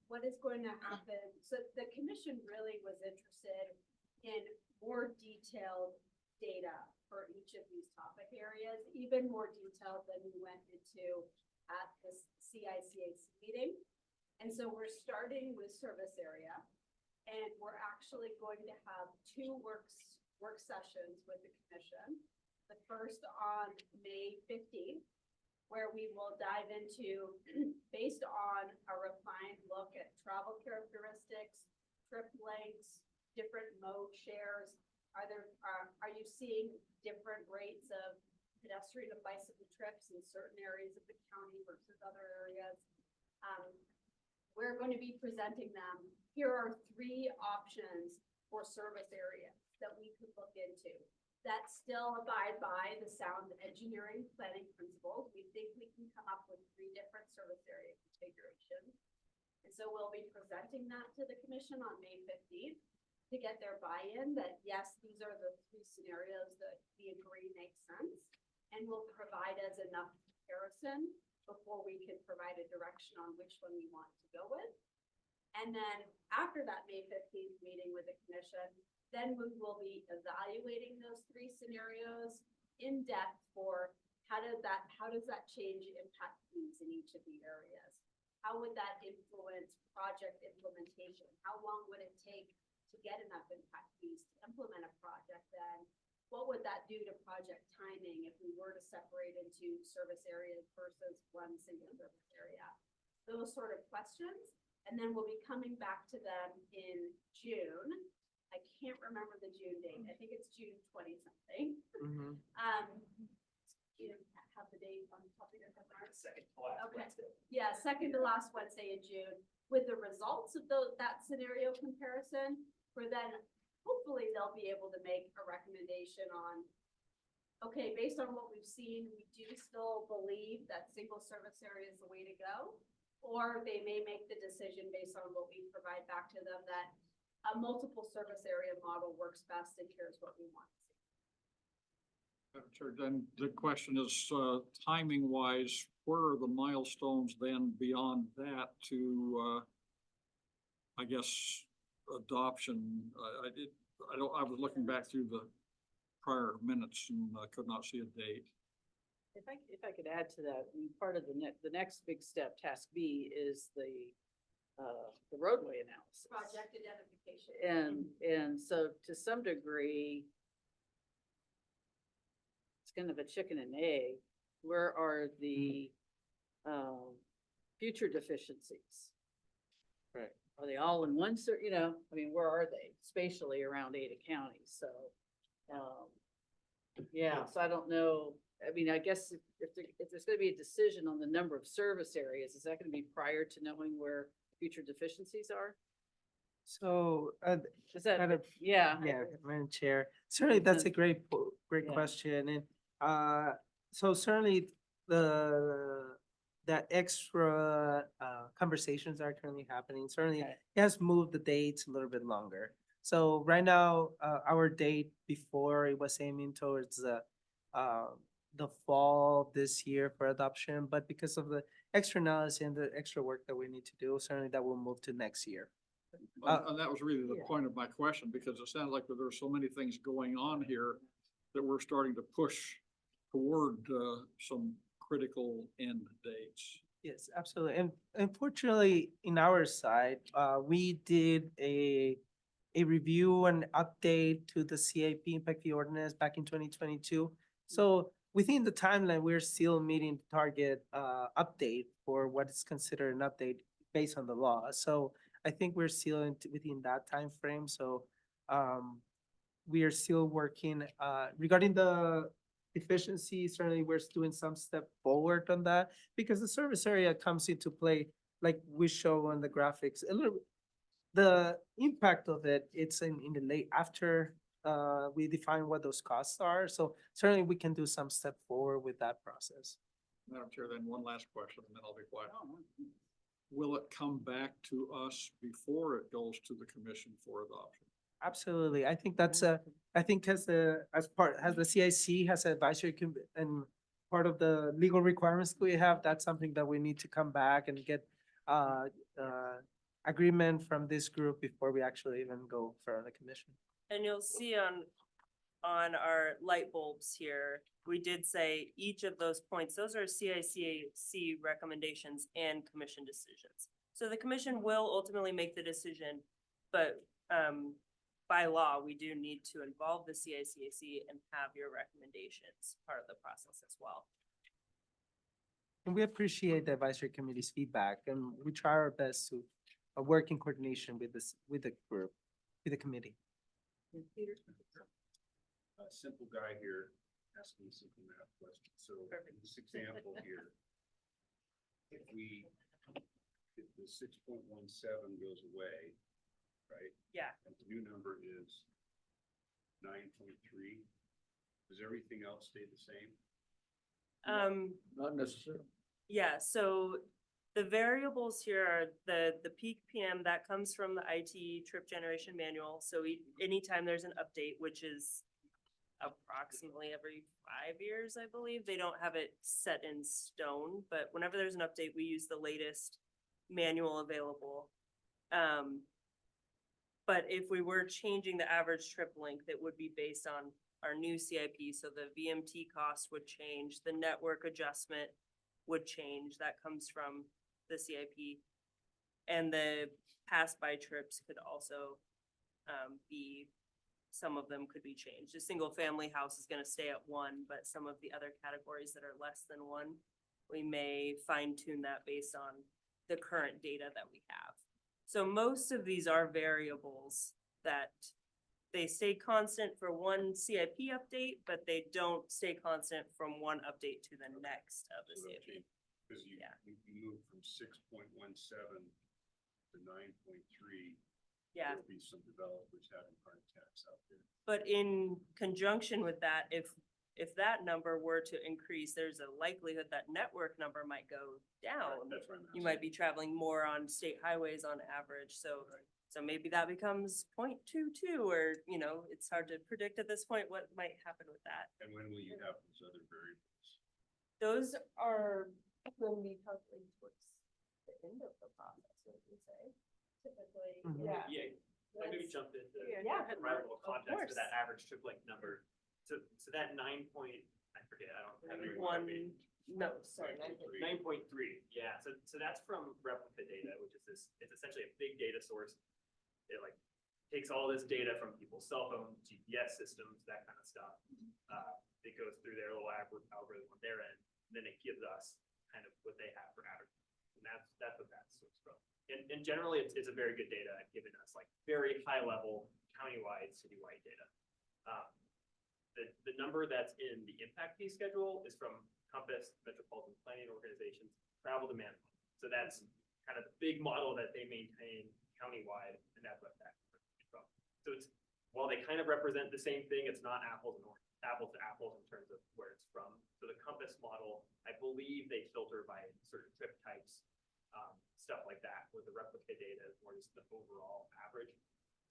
S8: what is going to happen, so the commission really was interested in more detailed data for each of these topic areas, even more detailed than we went into at the CICAC meeting. And so we're starting with service area, and we're actually going to have two work sessions with the commission. The first on May 15th, where we will dive into, based on a refined look at travel characteristics, trip lengths, different mode shares. Are you seeing different rates of pedestrian and bicycle trips in certain areas of the county versus other areas? We're going to be presenting them. Here are 3 options for service areas that we could look into. that still abide by the sound engineering planning principles. We think we can come up with 3 different service area configurations. And so we'll be presenting that to the commission on May 15th to get their buy-in that, yes, these are the 3 scenarios that we agree make sense. And will provide us enough comparison before we can provide a direction on which one we want to go with. And then after that May 15th meeting with the commission, then we will be evaluating those 3 scenarios in depth for how does that change impact fees in each of the areas? How would that influence project implementation? How long would it take to get enough impact fees to implement a project then? What would that do to project timing if we were to separate into service areas versus one single service area? Those sort of questions. And then we'll be coming back to them in June. I can't remember the June date. I think it's June 20 something.
S7: Mhm.
S8: You have the date on top of your head, Mark?
S9: Second to last
S8: Okay.
S9: Wednesday.
S8: Yeah, second to last Wednesday in June, with the results of that scenario comparison, for then, hopefully they'll be able to make a recommendation on, okay, based on what we've seen, we do still believe that single service area is the way to go. Or they may make the decision based on what we provide back to them that a multiple service area model works best and here's what we want to see.
S1: Madam Chair, then the question is, timing wise, where are the milestones then beyond that to, I guess, adoption? I was looking back through the prior minutes and I could not see a date.
S5: If I could add to that, I mean, part of the next big step, task B, is the roadway analysis.
S8: Project identification.
S5: And so to some degree, it's kind of a chicken and egg. Where are the future deficiencies?
S7: Right.
S5: Are they all in one, I mean, where are they spatially around Ada County? So, yeah, so I don't know. I mean, I guess if there's gonna be a decision on the number of service areas, is that gonna be prior to knowing where future deficiencies are?
S7: So,
S5: Is that,
S7: Kind of-
S5: yeah.
S7: yeah, Madam Chair, certainly that's a great
S5: Yeah.
S7: question. And so certainly that extra conversations are currently happening. Certainly
S5: Okay.
S7: it has moved the dates a little bit longer. So right now, our date before, it was aiming towards the fall this year for adoption, but because of the extra analysis and the extra work that we need to do, certainly that will move to next year.
S1: And that was really the
S5: Yeah.
S1: point of my question, because it sounds like there are so many things going on here that we're starting to push toward some critical end dates.
S7: Yes, absolutely. And unfortunately, in our side, we did a review and update to the CIP impact fee ordinance back in 2022. So within the timeline, we're still meeting the target update for what is considered an update based on the law. So I think we're still within that time frame. So we are still working regarding the efficiency. Certainly, we're doing some step forward on that because the service area comes into play, like we show on the graphics. A little, the impact of it, it's in the late after we define what those costs are. So certainly, we can do some step forward with that process.
S1: Madam Chair, then one last question, and then I'll be quiet. Will it come back to us before it goes to the commission for adoption?
S7: Absolutely. I think that's I think as the CIC has an advisory and part of the legal requirements we have, that's something that we need to come back and get agreement from this group before we actually even go for the commission.
S6: And you'll see on our light bulbs here, we did say each of those points, those are CICAC recommendations and commission decisions. So the commission will ultimately make the decision, but by law, we do need to involve the CICAC and have your recommendations part of the process as well.
S7: And we appreciate the advisory committee's feedback and we try our best to work in coordination with the group, with the committee.
S5: Peter?
S10: A simple guy here asking a simple math question. So in this example here, if the 6.17 goes away, right?
S6: Yeah.
S10: And the new number is 9.3. Does everything else stay the same?
S3: Not necessarily.
S6: Yeah, so the variables here are the peak PM, that comes from the IT trip generation manual. So anytime there's an update, which is approximately every 5 years, I believe, they don't have it set in stone, but whenever there's an update, we use the latest manual available. But if we were changing the average trip length, it would be based on our new CIP, so the VMT cost would change, the network adjustment would change, that comes from the CIP. And the pass-by trips could also be, some of them could be changed. A single-family house is gonna stay at 1, but some of the other categories that are less than 1, we may fine-tune that based on the current data that we have. So most of these are variables that they stay constant for one CIP update, but they don't stay constant from one update to the next of the CIP.
S10: Because you,
S6: Yeah.
S10: you moved from 6.17 to 9.3.
S6: Yeah.
S10: There'll be some developers having heart attacks out there.
S6: But in conjunction with that, if that number were to increase, there's a likelihood that network number might go down.
S10: That's what I'm
S6: You
S10: asking.
S6: might be traveling more on state highways on average, so maybe that becomes 0.22, or, you know, it's hard to predict at this point what might happen with that.
S10: And when will you have those other variables?
S6: Those are going to be calculated towards the end of the process, would you say? Typically,
S7: Mhm.
S6: yeah.
S9: Yeah, I maybe
S6: That's-
S9: jump into.
S6: Yeah,
S9: Provide a little
S6: of
S9: context
S6: course.
S9: for that average trip length number. So that 9 point, I forget, I don't have it in front of
S6: One,
S9: me.
S6: no, sorry.
S10: 9.3.
S9: 9.3, yeah, so that's from replica data, which is it's essentially a big data source. It like takes all this data from people's cell phones, GPS systems, that kind of stuff. It goes through their little algorithm on their end, and then it gives us kind of what they have for average. And that's what that's sourced from. And generally, it's a very good data at giving us like very high level countywide, citywide data. The number that's in the impact fee schedule is from Compass Metropolitan Planning Organization's travel demand. So that's kind of the big model that they maintain countywide, and that's what that is from. So it's, while they kind of represent the same thing, it's not apples to apples in terms of where it's from. So the Compass model, I believe they filter by certain trip types, stuff like that, where the replica data is more just the overall average.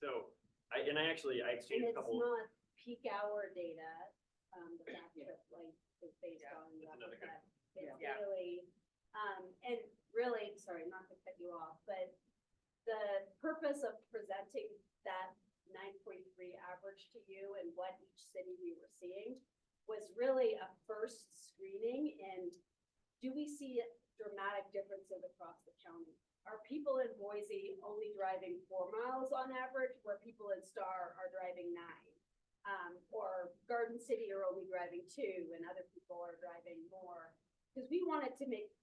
S9: So I exchanged
S8: And
S9: a
S8: it's
S9: couple.
S8: not peak hour data, that trip length is based
S6: Yeah,
S8: on
S9: that's another good-
S8: that. It's
S6: Yeah.
S8: really, and really, sorry, not to cut you off, but the purpose of presenting that 9.3 average to you and what each city we were seeing was really a first screening, and do we see dramatic differences across the county? Are people in Boise only driving 4 miles on average, where people in Star are driving 9? Or Garden City are only driving 2 and other people are driving more? Because we wanted to make,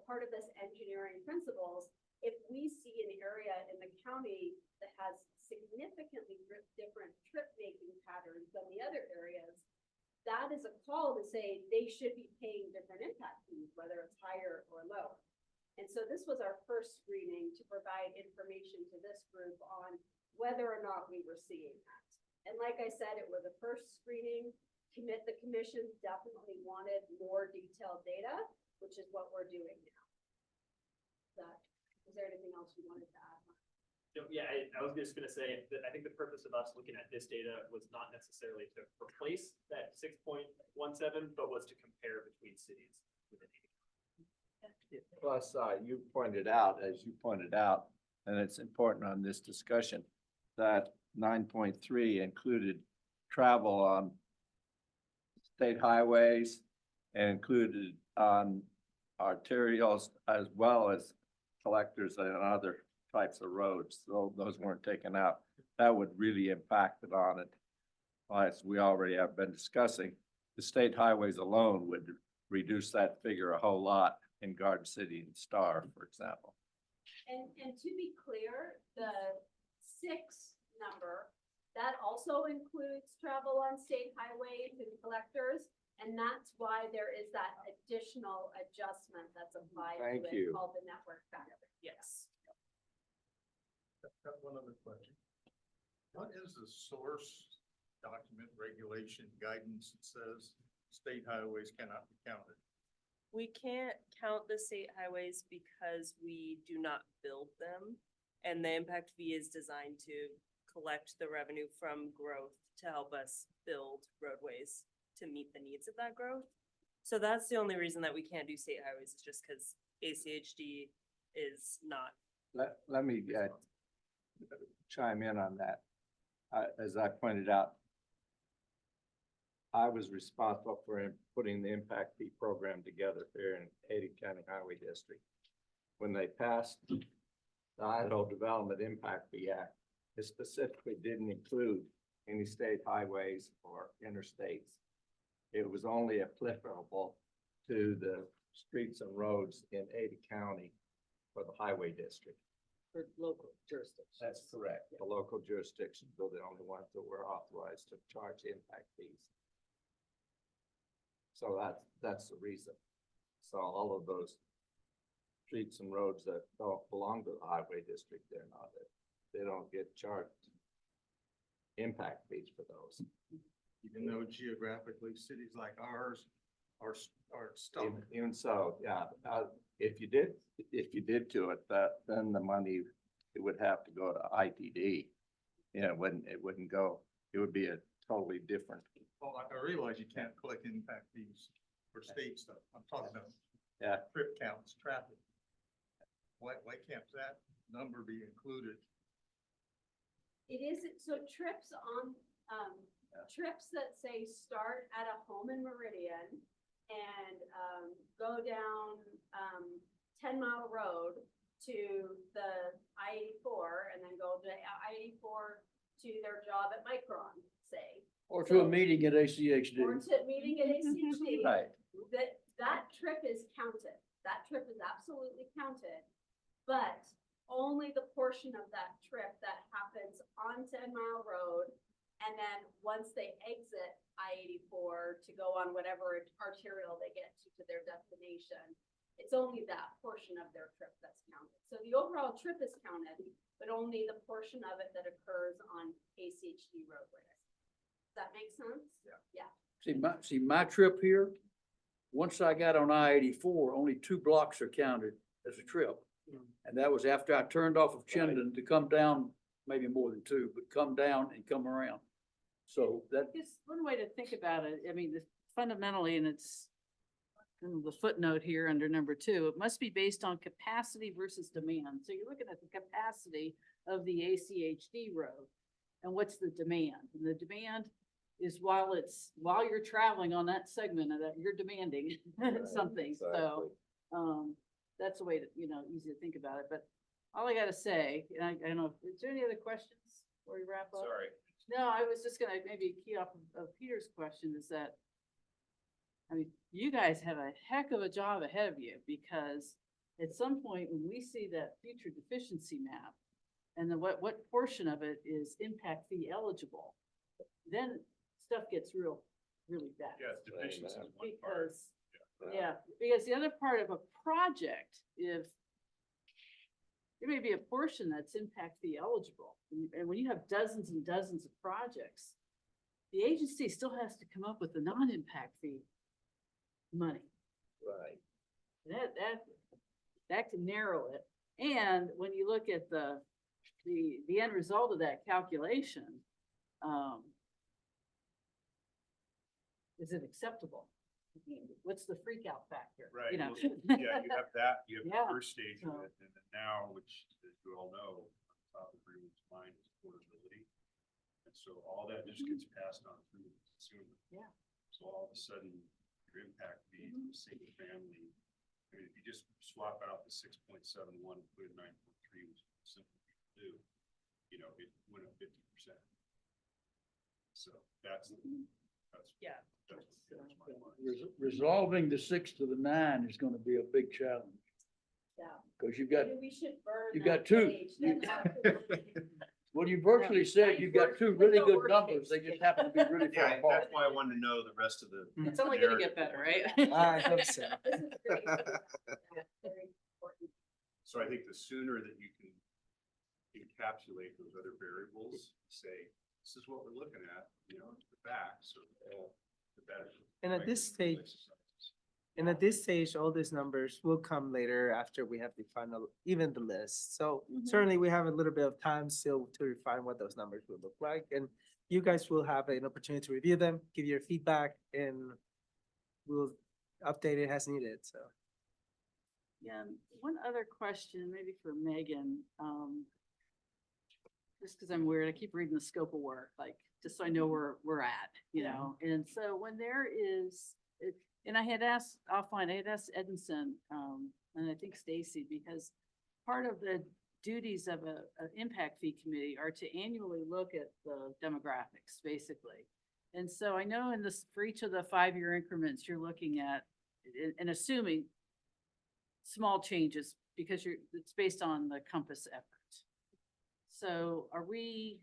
S8: part of this engineering principles, if we see an area in the county that has significantly different trip making patterns than the other areas, that is a call to say they should be paying different impact fees, whether it's higher or lower. And so this was our first screening to provide information to this group on whether or not we were seeing that. And like I said, it was a first screening. The commission definitely wanted more detailed data, which is what we're doing now. Is there anything else you wanted to add?
S9: So, yeah, I was just gonna say that I think the purpose of us looking at this data was not necessarily to replace that 6.17, but was to compare between cities within eighty.
S2: Plus, you pointed out, as you pointed out, and it's important on this discussion, that 9.3 included travel on state highways and included on arterials as well as collectors and other types of roads. So those weren't taken out. That would really impact it on it. As we already have been discussing, the state highways alone would reduce that figure a whole lot in Garden City and Star, for example.
S8: And to be clear, the 6 number, that also includes travel on state highways and collectors. And that's why there is that additional adjustment that's applied to
S2: Thank
S8: it
S2: you.
S8: called the network factor.
S6: Yes.
S10: I've got one other question. What is the source
S11: document, regulation, guidance that says state highways cannot be counted.
S6: We can't count the state highways because we do not build them. And the impact fee is designed to collect the revenue from growth to help us build roadways to meet the needs of that growth. So that's the only reason that we can't do state highways, is just because ACHD is not.
S2: Let me chime in on that. As I pointed out, I was responsible for putting the impact fee program together here in Ada County Highway District. When they passed the Idaho Development Impact Fee Act, it specifically didn't include any state highways or interstates. It was only applicable to the streets and roads in Ada County for the highway district.
S5: For local jurisdictions.
S2: That's correct. The local jurisdictions were the only ones that were authorized to charge impact fees. So that's the reason. So all of those streets and roads that don't belong to the highway district, they don't get charged impact fees for those.
S11: Even though geographically, cities like ours are stuck.
S2: Even so, yeah, if you did to it, then the money, it would have to go to ITD. Yeah, it wouldn't go, it would be a totally different.
S11: Well, I realize you can't collect impact fees for state stuff. I'm talking about
S2: Yeah.
S11: trip counts, traffic. Why can't that number be included?
S8: It is, so trips on, trips that say start at a home in Meridian and, go down, 10-mile road to the I-84 and then go to I-84 to their job at Micron, say.
S3: Or to a meeting at ACHD.
S8: Or to meeting at ACHD.
S2: Right.
S8: That trip is counted. That trip is absolutely counted. But only the portion of that trip that happens on 10-mile road. And then once they exit I-84 to go on whatever arterial they get to their destination, it's only that portion of their trip that's counted. So the overall trip is counted, but only the portion of it that occurs on ACHD roadways. Does that make sense? Yeah.
S3: See my trip here, once I got on I-84, only 2 blocks are counted as a trip. And that was after I turned off of Chittenden to come down, maybe more than 2, but come down and come around. So that,
S5: Just one way to think about it, I mean, fundamentally, and it's in the footnote here under number 2, it must be based on capacity versus demand. So you're looking at the capacity of the ACHD road and what's the demand? And the demand is while you're traveling on that segment of that, you're demanding something. So, that's a way to, easy to think about it. But all I gotta say, and I don't know, is there any other questions before we wrap up?
S10: Sorry.
S5: No, I was just gonna maybe key off of Peter's question is that, I mean, you guys have a heck of a job ahead of you, because at some point when we see that future deficiency map and then what portion of it is impact fee eligible, then stuff gets really bad.
S10: Yeah, deficiency is one part.
S5: Because, yeah, because the other part of a project, if there may be a portion that's impact fee eligible, and when you have dozens and dozens of projects, the agency still has to come up with the non-impact fee money.
S2: Right.
S5: That can narrow it. And when you look at the end result of that calculation, is it acceptable? I mean, what's the freak out factor?
S10: Right.
S5: You know?
S10: Well, yeah, you have that, you have
S5: Yeah.
S10: the first stage of
S5: So-
S10: it, and then now, which as you all know, on top of everyone's mind is affordability. And so all that just gets passed on through the consumer.
S5: Yeah.
S10: So all of a sudden, your impact fee, single family, I mean, if you just swap out the 6.71, put in 9.3, which is simple to do, it went up 50%. So that's
S6: Yeah.
S10: that's what blows my mind.
S3: resolving the 6 to the 9 is gonna be a big challenge.
S8: Yeah.
S3: Cause you've got,
S8: Maybe we should burn.
S3: you
S8: that
S3: got 2.
S8: page that talks about-
S3: Well, you virtually said you've got 2 really good numbers. They just happen to be really far
S10: Yeah,
S3: apart.
S10: that's why I wanted to know the rest of the.
S5: It's only gonna get better, right?
S7: I hope so.
S8: This is great. Yeah, very important.
S10: So I think the sooner that you can encapsulate those other variables, say this is what we're looking at, you know, the facts are all the better.
S7: And at this stage, And at this stage, all these numbers will come later after we have defined even the list. So certainly we have a little bit of time still to refine what those numbers will look like. And you guys will have an opportunity to review them, give your feedback, and we'll update it as needed, so.
S5: Yeah, one other question, maybe for Megan, just because I'm weird, I keep reading the scope of work, like, just so I know where we're at, you know? And so when there is, and I had asked offline, I had asked Edinson, and I think Stacy, because part of the duties of an impact fee committee are to annually look at the demographics, basically. And so I know in this, for each of the 5-year increments, you're looking at, and assuming small changes, because it's based on the Compass effort. So are we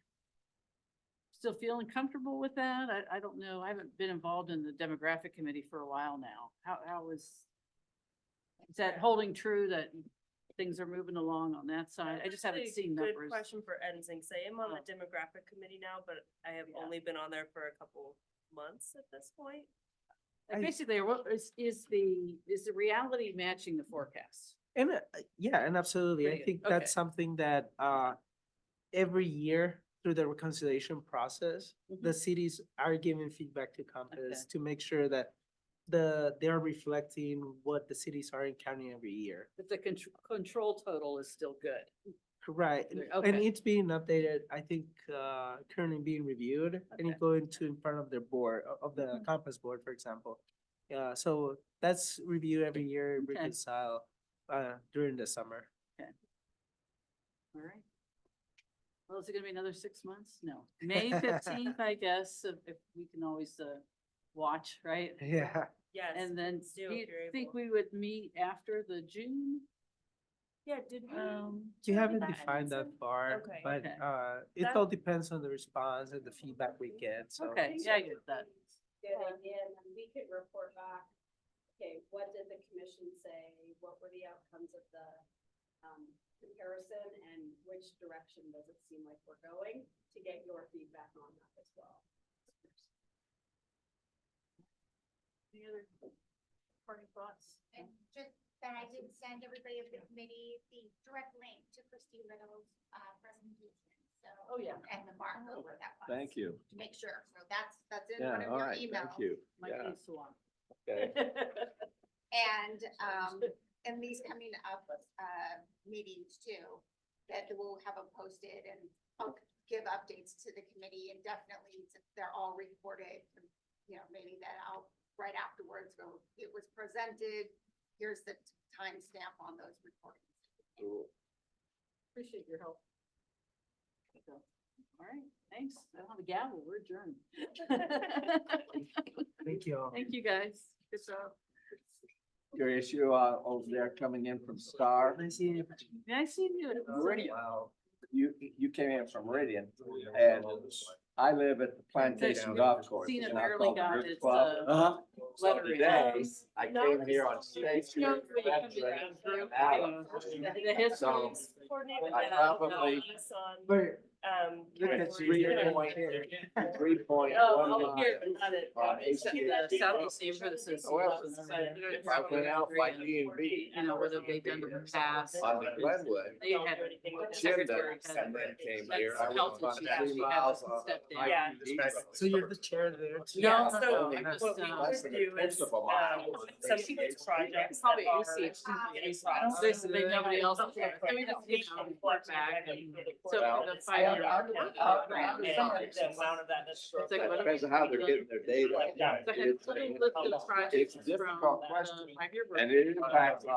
S5: still feeling comfortable with that? I don't know. I haven't been involved in the demographic committee for a while now. How is that holding true that things are moving along on that side? I just haven't
S6: Actually,
S5: seen
S6: Good
S5: numbers.
S6: question for Ed and Sing. Say I'm on the
S5: Oh.
S6: demographic committee now, but I have
S5: Yeah.
S6: only been on there for a couple months at this point.
S5: Like, basically, what is the reality matching the forecast?
S7: And yeah, and absolutely. I
S5: Pretty good.
S7: think
S5: Okay.
S7: that's something that every year through the reconciliation process, the cities are giving feedback to Compass
S5: Okay.
S7: to make sure that they're reflecting what the cities are encountering every year.
S5: But the control total is still good.
S7: Correct. And
S5: Okay.
S7: it's being updated, I think, currently being reviewed and
S5: Okay.
S7: it going to in front of their board, of the Compass board, for example. So that's reviewed every year,
S5: Okay.
S7: reconcile during the summer.
S5: All right. Well, is it gonna be another 6 months? No. May 15th, I guess, if we can always watch, right?
S7: Yeah.
S6: Yes.
S5: And then
S6: please
S5: do
S6: do if
S5: you
S6: you're
S5: think
S6: able.
S5: we would meet after the June?
S6: Yeah, did we?
S7: We
S6: Did
S7: haven't
S6: that,
S7: defined that
S6: Edison?
S7: far,
S6: Okay.
S7: but
S5: Okay.
S7: it
S6: That-
S7: all depends on the response and the feedback we get, so.
S5: Okay, yeah, I get that.
S8: Good idea, and then we could report back, okay, what did the commission say? What were the outcomes of the comparison, and which direction does it seem like we're going, to get your feedback on that as well.
S5: Any other parting thoughts?
S4: And just that I did send everybody of the committee the direct link to Christy Little's presentation, so.
S5: Oh, yeah.
S4: And the markup where that was.
S2: Thank you.
S4: To make sure, so that's in
S2: Yeah,
S4: one of
S2: all
S4: your
S2: right,
S4: emails.
S2: thank you.
S5: Mike
S2: Yeah,
S5: needs to want.
S2: okay.
S4: And, in these coming up, meetings too, that we'll have them posted and I'll give updates to the committee and definitely they're all recorded. You know, maybe that I'll right afterwards go, it was presented, here's the timestamp on those recordings.
S5: Appreciate your help. So, all right, thanks. I don't have a gavel. We're adjourned.
S7: Thank you all.
S5: Thank you, guys. Good job.
S2: Your issue over there coming in from Star,
S7: Nice seeing you.
S5: Nice seeing you.
S2: Meridian. You came in from Meridian, and I live at the Plantation Golf Course.
S5: Cena
S2: and I
S5: barely
S2: called
S5: got
S2: Group
S5: its,
S2: 12. So
S5: lettering.
S2: today, I came here on stage.
S5: You know, when you come to that group, the history.
S2: So,
S6: Coordinate
S2: I
S6: with
S2: probably-
S6: us on,
S7: But look
S6: categories
S7: at
S6: that-
S2: 3.1.
S5: Oh, here, got it.
S2: On
S5: It's in the Southeast neighborhood association.
S2: I went out by D&B.
S5: You know, whether they've done the past.
S2: On the Glenwood.
S5: They had.
S2: Jim
S5: secretary
S2: that
S5: had-
S2: and then came
S5: that's
S2: here. I went
S5: helpful.
S2: on
S5: She
S2: 3
S5: actually had
S2: miles
S5: us
S2: on
S5: step down.
S6: Yeah.
S7: so you're the chair there too?
S5: No,
S6: So
S5: no,
S6: what
S5: just,
S6: we
S2: Less
S6: could
S2: than
S6: do is,
S2: a mile.
S6: some of these projects that
S5: Probably
S6: are.
S5: ACHD. Basically, nobody else. I mean, you know, report back. And so for the 5-year.
S6: The amount of that that's.
S5: It's like, what are
S2: Depends on how they're getting their data.
S6: Yeah.
S5: So I had a little list of projects
S2: It's a
S5: from
S2: difficult
S5: the
S2: question.
S5: 5-year.
S2: And it impacts on